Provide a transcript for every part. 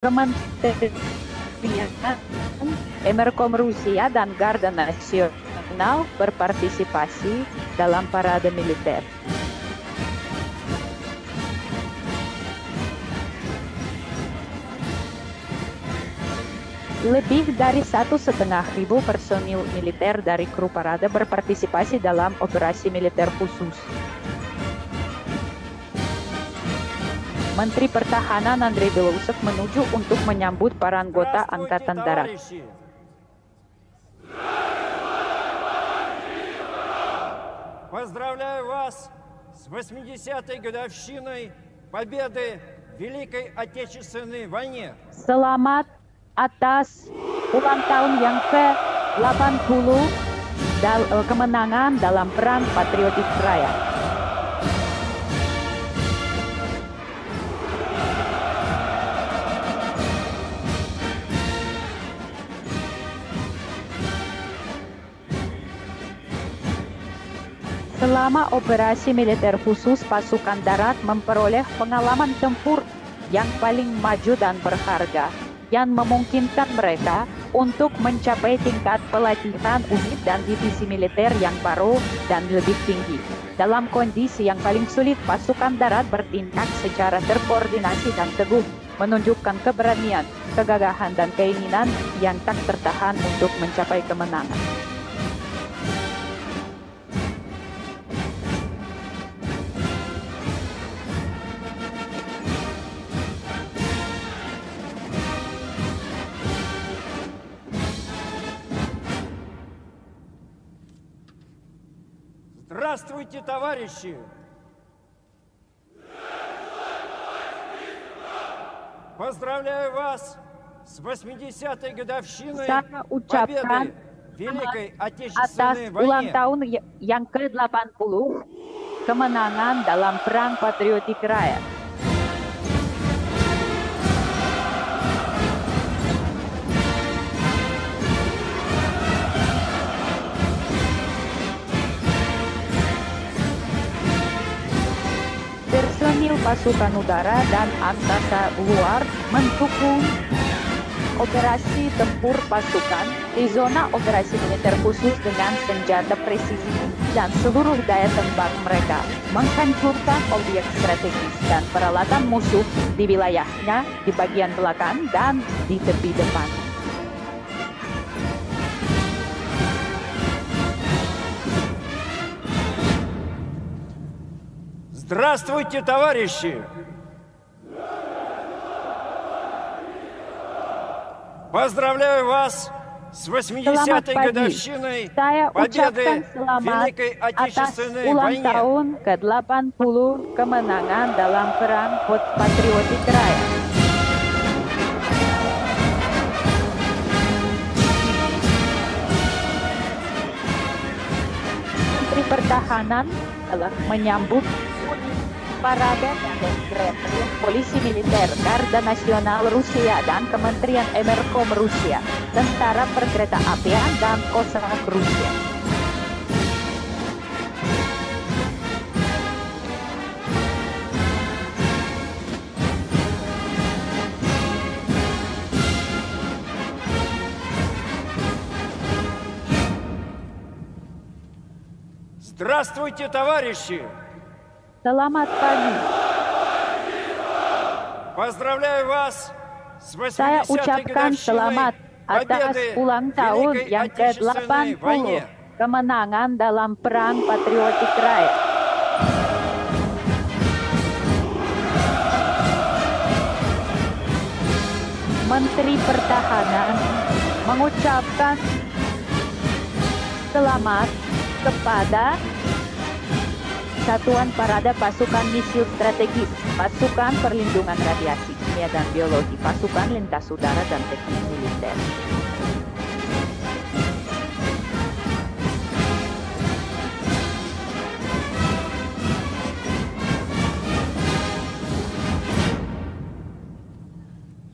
Kementerian Emerkom Rusia dan Garda Nasional berpartisipasi dalam parade militer. Lebih dari 1.500 personil militer dari kru parade berpartisipasi dalam operasi militer khusus. Menteri Pertahanan Andrei Belousov menuju untuk menyambut para anggota Angkatan Darat. Поздравляю вас с 80-й годовщиной победы в Великой Отечественной войне. Selamat atas ulang tahun yang ke-80 kemenangan dalam Perang Patriotik Raya. Selama operasi militer khusus, pasukan darat memperoleh pengalaman tempur yang paling maju dan berharga, yang memungkinkan mereka untuk mencapai tingkat pelatihan unit dan divisi militer yang baru dan lebih tinggi. Dalam kondisi yang paling sulit, pasukan darat bertindak secara terkoordinasi dan teguh, menunjukkan keberanian, kegagahan, dan keinginan yang tak tertahan untuk mencapai kemenangan. Здравствуйте, товарищи! Поздравляю вас с 80-й годовщиной победы в Великой Отечественной ulang войне. tahun yang ke-80 kemenangan dalam Perang Patriotik Raya. Personil pasukan udara dan angkasa luar mendukung operasi tempur pasukan di zona operasi militer khusus dengan senjata presisi dan seluruh daya tembak mereka menghancurkan objek strategis dan peralatan musuh di wilayahnya, di bagian belakang dan di tepi depan. Здравствуйте, товарищи! Поздравляю вас с 80-й годовщиной победы в Великой Отечественной ulang войне. tahun ke-80 kemenangan dalam Perang Patriotik Raya. Menteri Pertahanan telah menyambut parade dan polisi militer, Garda Nasional Rusia dan Kementerian Emerkom Rusia, Tentara Perkeretaapian dan Kosmonautik Rusia. Здравствуйте, товарищи! Selamat pagi. Поздравляю вас с Saya 80-й ucapkan годовщиной selamat atas победы ulang в tahun Великой yang Отечественной ke-80 войне. kemenangan dalam Perang Patriotik Raya. Menteri Pertahanan mengucapkan selamat kepada Satuan Parade Pasukan Misil Strategis, Pasukan Perlindungan Radiasi Kimia dan Biologi, Pasukan Lintas Udara dan Teknik Militer.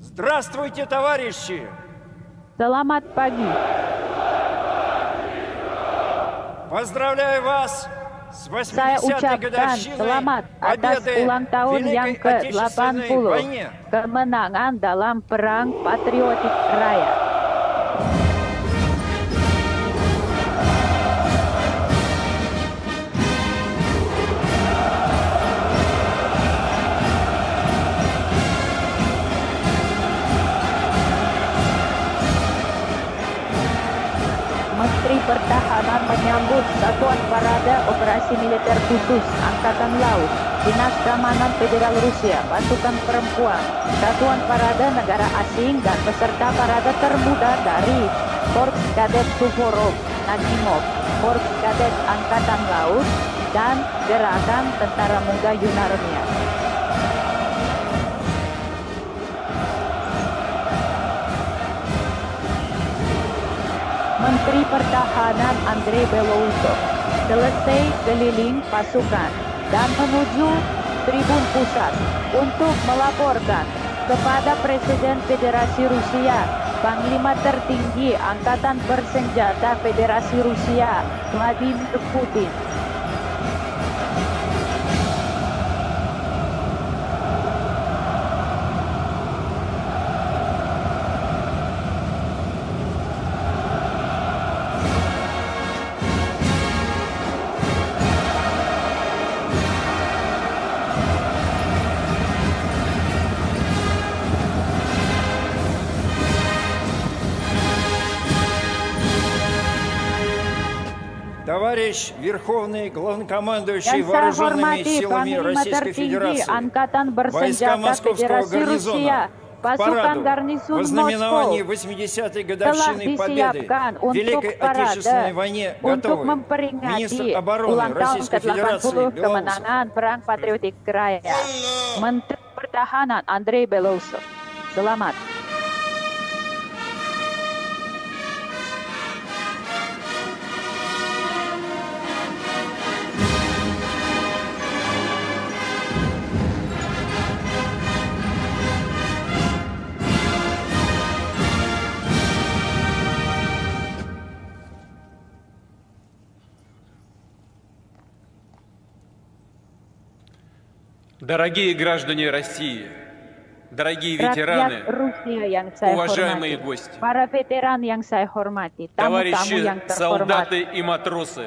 Здравствуйте, товарищи! Selamat pagi. Поздравляю вас С Saya 80-й ucapkan годовщиной selamat atas победы ulang tahun в yang Великой Отечественной ke-80, войне. kemenangan dalam Perang Patriotik Raya. Menteri Pertahanan menyambut Satuan Parade Operasi Militer Khusus Angkatan Laut, Dinas Keamanan Federal Rusia, Pasukan Perempuan, Satuan Parade Negara Asing, dan peserta parade termuda dari Korps Kadet Suvorov Nakhimov, Korps Kadet Angkatan Laut, dan Gerakan Tentara Muda Yunarnia. Menteri Pertahanan Andrei Belousov selesai keliling pasukan dan menuju tribun pusat untuk melaporkan kepada Presiden Federasi Rusia, Panglima Tertinggi Angkatan Bersenjata Federasi Rusia, Vladimir Putin. Товарищ Верховный Главнокомандующий Yang saya Вооруженными hormati силами Panglima Российской Tertinggi Федерации, Angkatan войска Bersenjata Московского Federasi Rusia, гарнизона, к pasukan параду garnisun во знаменовании Moskow 80-й telah годовщины Победы disiapkan в untuk Великой Отечественной parade войне untuk готовы memperingati министр обороны ulang tahun Российской Федерации ke-80 Белоусов. kemenangan Perang Patriotik Raya. Menteri Pertahanan Andrei Belousov. Selamat. Дорогие граждане России, дорогие Rakyat ветераны, Rusia yang saya уважаемые hormati, гости, para veteran yang saya hormati, tamu-tamu товарищи yang terhormat, солдаты и матросы,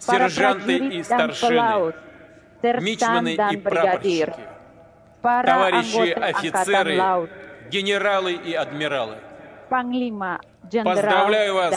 para сержанты и prajurit dan старшины, pelaut, sersan мичманы dan и brigadir, прапорщики, para товарищи anggota Angkatan офицеры, Laut, генералы и адмиралы. Panglima, Jenderal, Поздравляю вас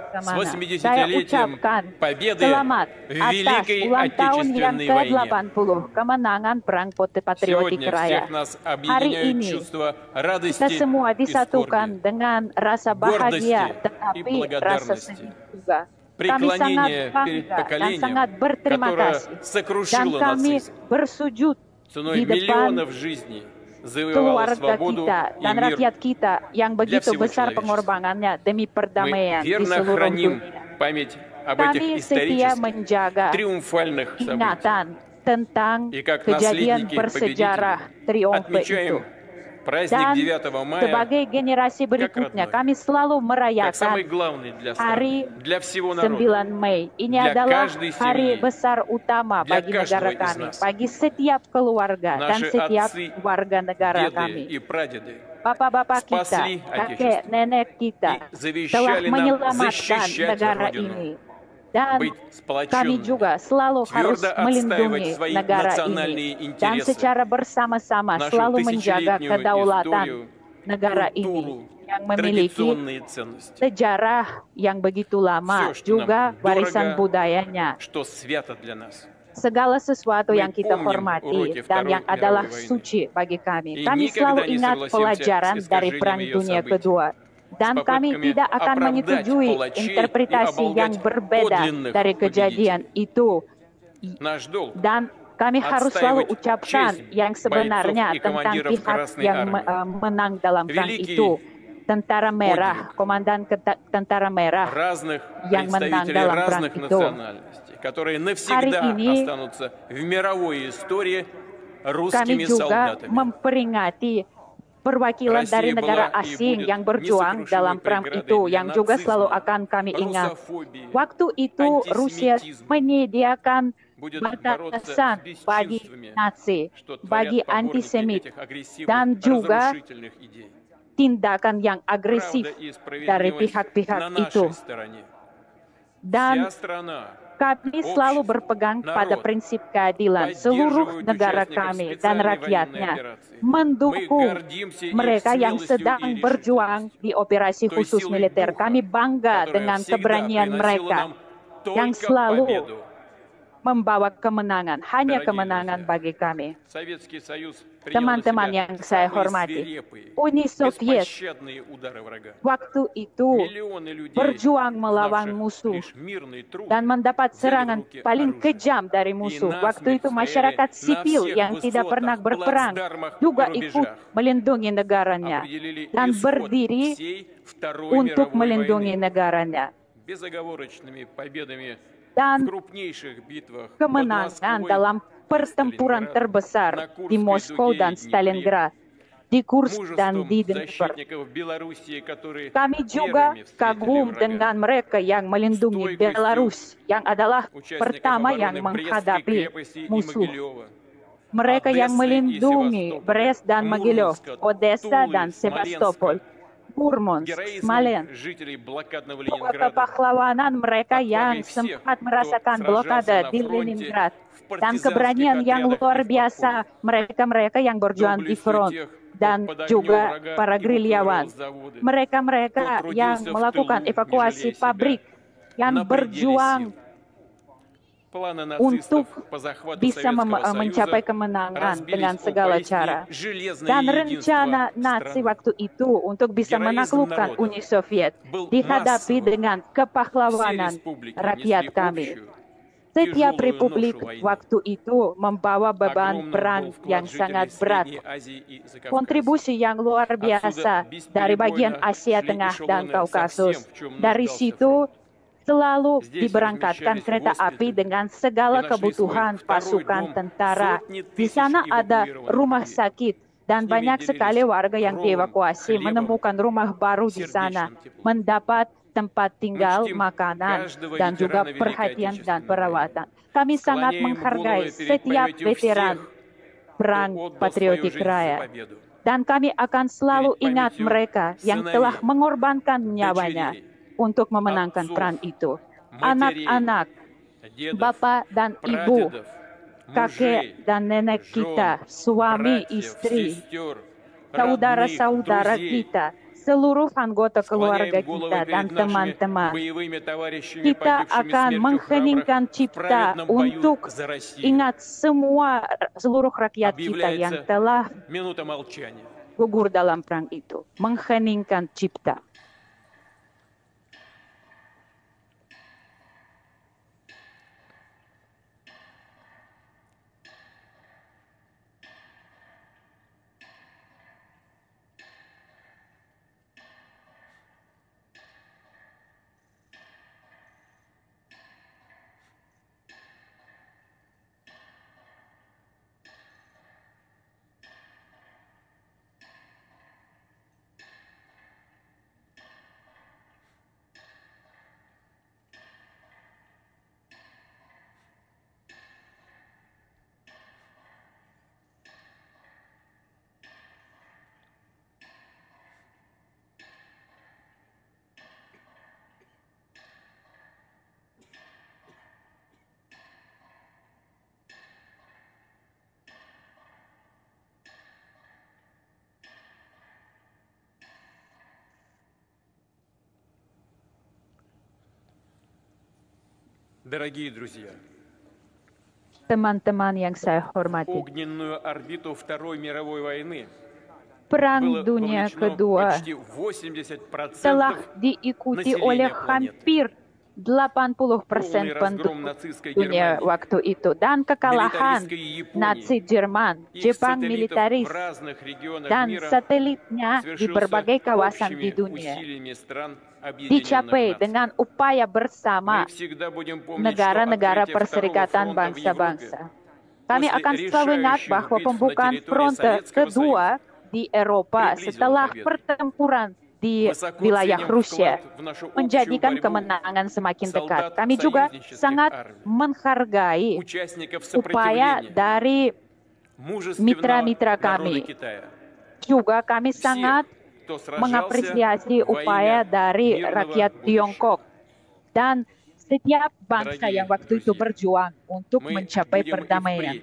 dan с Laksamana. 80-летием Saya ucapkan Победы selamat в atas Великой ulang tahun yang Отечественной войне. ke-80 kemenangan Perang Patriotik Сегодня Raya. всех нас Hari объединяют ini чувства kita радости semua и disatukan скорби, dengan rasa bahagia гордости tetapi и rasa благодарности. sedih juga. Kami sangat преклонение перед bangga dan поколением, sangat berterima которое kasih. Dan сокрушило kami нацизм, bersujud ценой di depan миллионов жизней завоевало keluarga свободу kita и dan мир. rakyat kita yang begitu всего besar человечества. pengorbanannya demi Мы perdamaian di верно seluruh храним dunia. память об Kami этих setia исторических, menjaga триумфальных событиях. ingatan tentang И как kejadian наследники bersejarah победителей triumfe itu. отмечаем праздник Dan 9 мая sebagai generasi berikutnya, родной. kami selalu как самый merayakan главный для hari страны, для всего 9 народа. Mei. Ini Для adalah каждой hari семьи. besar utama Для bagi каждого negara из kami, нас. bagi setiap keluarga dan Наши setiap отцы, warga negara деды kami. и прадеды Bapak-bapak kita, спасли kakek Отечество nenek kita и завещали telah нам menyelamatkan защищать negara Родину, ini. Dan быть kami сплоченными, juga selalu harus твердо melindungi отстаивать свои negara национальные ini dan интересы, secara bersama-sama нашу selalu menjaga тысячелетнюю kedaulatan историю, negara ini культуру, yang memiliki традиционные ценности. sejarah yang begitu lama, Всё, что juga нам warisan дорого, budayanya. что свято для нас. Segala sesuatu Мы yang kita помним hormati уроки dan Второй yang adalah мировой войны. suci bagi kami. И Kami никогда selalu не ingat согласимся pelajaran с dari искажением Perang ее Dunia событий, Kedua. Dan с kami попытками tidak akan оправдать menyetujui палачей и interpretasi yang оболгать berbeda подлинных dari kejadian itu. Наш долг Dan kami harus selalu отстаивать ucapkan честь yang sebenarnya бойцов и tentang командиров pihak Красной yang Армии. menang dalam perang Великий itu. Tentara Merah, подвиг Komandan Tentara Merah разных yang menang представителей dalam perang разных itu. национальностей, которые навсегда Hari ini, останутся в мировой истории Kami русскими juga солдатами. memperingati perwakilan dari negara asing yang berjuang dalam perang itu yang juga selalu akan kami ingat. Waktu itu Rusia menyediakan batasan bagi Nazi, bagi antisemit, dan juga tindakan yang agresif dari pihak-pihak itu. Dan kami selalu berpegang pada prinsip keadilan. Seluruh negara kami dan rakyatnya mendukung mereka yang sedang berjuang di operasi khusus militer. Kami bangga dengan keberanian mereka yang selalu membawa kemenangan, hanya kemenangan bagi kami. Teman-teman yang saya hormati, Uni Soviet waktu itu berjuang melawan musuh dan mendapat serangan paling kejam dari musuh. Waktu itu masyarakat sipil yang tidak pernah berperang juga ikut melindungi negaranya dan berdiri untuk melindungi negaranya. Dan kemenangan dalam pertempuran terbesar di Moskow dan Stalingrad, di Kursk dan di Dnipro. Kami juga kagum dengan mereka yang melindungi Belarus, yang adalah pertama yang menghadapi musuh. Mereka yang melindungi Brest dan Mogilov, Odessa dan Sebastopol, Murmansk, Smolensk, kepahlawanan mereka yang sempat merasakan blokade di Leningrad, dan keberanian yang luar biasa mereka-mereka yang berjuang di front, dan juga para gerilyawan. Mereka-mereka yang melakukan evakuasi pabrik, yang berjuang untuk bisa mencapai kemenangan dengan segala cara. Dan rencana Nazi waktu itu untuk bisa menaklukkan Uni Soviet dihadapi dengan kepahlawanan rakyat kami. Setiap republik waktu itu membawa beban perang yang sangat berat. Kontribusi yang luar biasa dari bagian Asia Tengah dan Kaukasus. Dari situ selalu diberangkatkan kereta api dengan segala kebutuhan pasukan tentara. Di sana ada rumah sakit dan banyak sekali warga yang dievakuasi menemukan rumah baru di sana, mendapat tempat tinggal, makanan, dan juga perhatian dan perawatan. Kami sangat menghargai setiap veteran perang patriotik raya. Dan kami akan selalu ingat mereka yang telah mengorbankan nyawanya untuk memenangkan perang itu. Anak-anak, bapak dan ibu, kakek dan nenek kita, suami, istri, saudara-saudara kita, seluruh anggota keluarga kita dan teman-teman. Kita akan mengheningkan cipta untuk ingat seluruh rakyat kita yang telah gugur dalam perang itu. Mengheningkan cipta. Дорогие друзья, teman-teman yang saya hormati, огненную орбиту Второй мировой войны Perang Dunia Kedua telah diikuti oleh hampir 80% penduduk dunia waktu itu. Dan kekalahan Nazi Jerman, Jepang militeris, dan satelitnya di berbagai kawasan di dunia dicapai dengan upaya bersama negara-negara Perserikatan Bangsa-Bangsa. Kami akan selalu ingat bahwa pembukaan fronte kedua di Eropa setelah pertempuran di wilayah Rusia menjadikan kemenangan semakin dekat. Kami juga sangat menghargai upaya dari mitra-mitra kami. Juga kami sangat mengapresiasi upaya dari rakyat Tiongkok dan setiap bangsa yang waktu itu berjuang untuk mencapai perdamaian.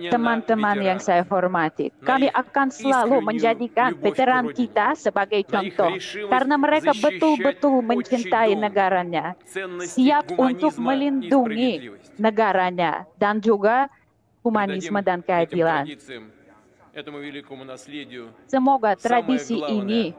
Teman-teman yang saya hormati, kami akan selalu menjadikan veteran kita sebagai contoh karena mereka betul-betul mencintai negaranya, siap untuk melindungi negaranya dan juga humanisme dan keadilan. Semoga tradisi ini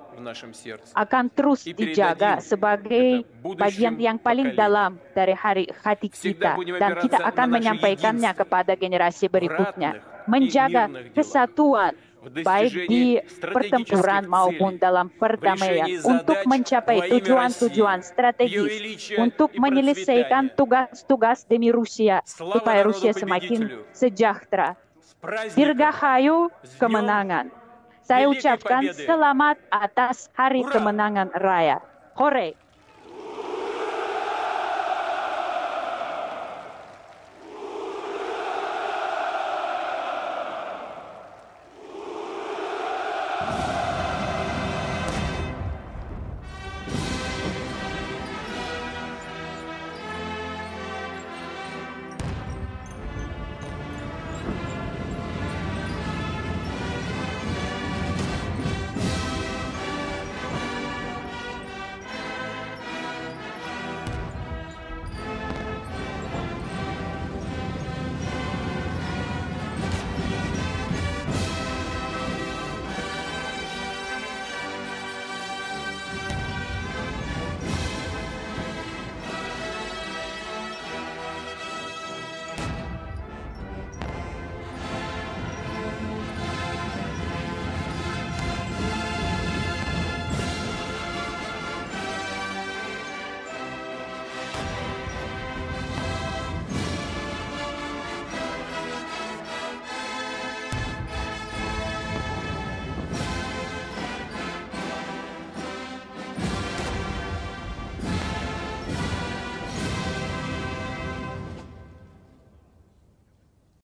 akan terus dijaga sebagai bagian yang paling dalam dari hati kita dan kita akan menyampaikannya kepada generasi berikutnya. Menjaga kesatuan baik di pertempuran maupun dalam perdamaian untuk mencapai tujuan-tujuan strategis untuk menyelesaikan tugas-tugas demi Rusia supaya Rusia semakin sejahtera. Dirgahayu kemenangan. Saya ucapkan selamat atas Hari Kemenangan Raya. Hore!